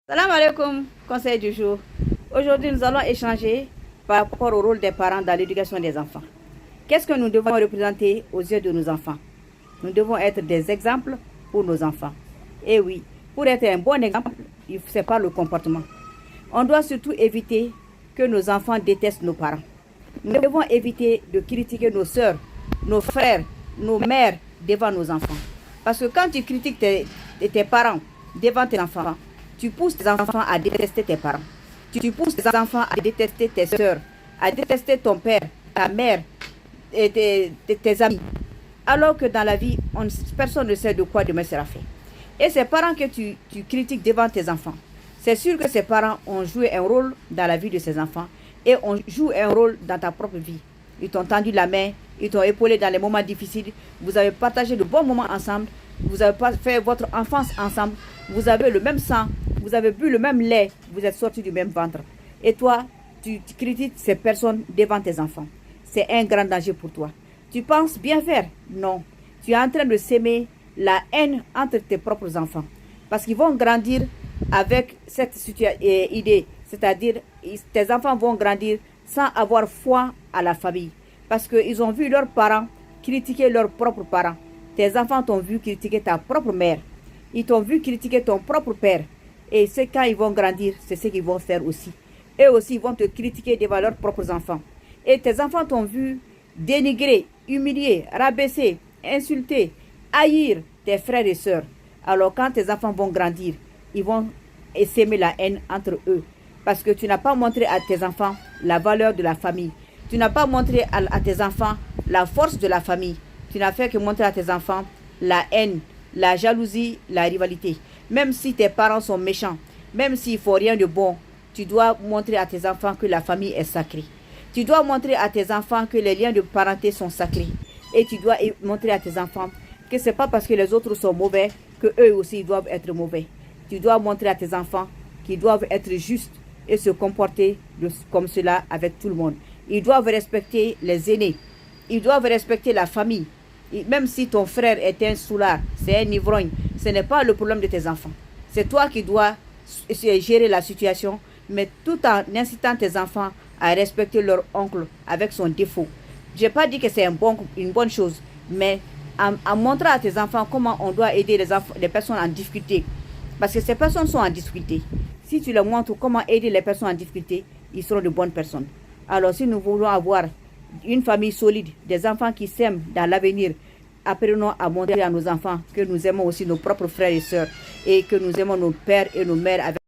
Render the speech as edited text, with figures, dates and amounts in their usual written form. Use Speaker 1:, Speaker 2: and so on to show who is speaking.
Speaker 1: Salam alaikum, conseil du jour. Aujourd'hui, nous allons échanger par rapport au rôle des parents dans l'éducation des enfants. Qu'est-ce que nous devons représenter aux yeux de nos enfants? Nous devons être des exemples pour nos enfants. Et oui, pour être un bon exemple, c'est pas le comportement. On doit surtout éviter que nos enfants détestent nos parents. Nous devons éviter de critiquer nos sœurs, nos frères, nos mères devant nos enfants. Parce que quand tu critiques tes parents devant tes enfants, tu pousses tes enfants à détester tes parents. Tu pousses tes enfants à détester tes soeurs, à détester ton père, ta mère et tes amis. Alors que dans la vie, personne ne sait de quoi demain sera fait. Et ces parents que tu critiques devant tes enfants, c'est sûr que ces parents ont joué un rôle dans la vie de ces enfants et ont joué un rôle dans ta propre vie. Ils t'ont tendu la main, ils t'ont épaulé dans les moments difficiles, vous avez partagé de bons moments ensemble, vous avez fait votre enfance ensemble, vous avez le même sang, vous avez bu le même lait, vous êtes sortis du même ventre. Et toi, tu critiques ces personnes devant tes enfants. C'est un grand danger pour toi. Tu penses bien faire? Non. Tu es en train de s'aimer la haine entre tes propres enfants. Parce qu'ils vont grandir avec cette idée. C'est-à-dire, tes enfants vont grandir sans avoir foi à la famille. Parce qu'ils ont vu leurs parents critiquer leurs propres parents. Tes enfants t'ont vu critiquer ta propre mère. Ils t'ont vu critiquer ton propre père. Et c'est quand ils vont grandir, c'est ce qu'ils vont faire aussi. Eux aussi, ils vont te critiquer devant leurs propres enfants. Et tes enfants t'ont vu dénigrer, humilier, rabaisser, insulter, haïr tes frères et sœurs. Alors quand tes enfants vont grandir, ils vont s'aimer la haine entre eux. Parce que tu n'as pas montré à tes enfants la valeur de la famille. Tu n'as pas montré à tes enfants la force de la famille. Tu n'as fait que montrer à tes enfants la haine, la jalousie, la rivalité. Même si tes parents sont méchants, même s'il ne faut rien de bon, tu dois montrer à tes enfants que la famille est sacrée. Tu dois montrer à tes enfants que les liens de parenté sont sacrés. Et tu dois montrer à tes enfants que ce n'est pas parce que les autres sont mauvais que eux aussi doivent être mauvais. Tu dois montrer à tes enfants qu'ils doivent être justes et se comporter comme cela avec tout le monde. Ils doivent respecter les aînés. Ils doivent respecter la famille. Et même si ton frère est un soulard, c'est un ivrogne, ce n'est pas le problème de tes enfants. C'est toi qui dois gérer la situation, mais tout en incitant tes enfants à respecter leur oncle avec son défaut. Je n'ai pas dit que c'est une bonne chose, mais en montrant à tes enfants comment on doit aider les personnes en difficulté. Parce que ces personnes sont en difficulté. Si tu leur montres comment aider les personnes en difficulté, ils seront de bonnes personnes. Alors si nous voulons avoir une famille solide, des enfants qui s'aiment dans l'avenir, apprenons à montrer à nos enfants que nous aimons aussi nos propres frères et sœurs et que nous aimons nos pères et nos mères avec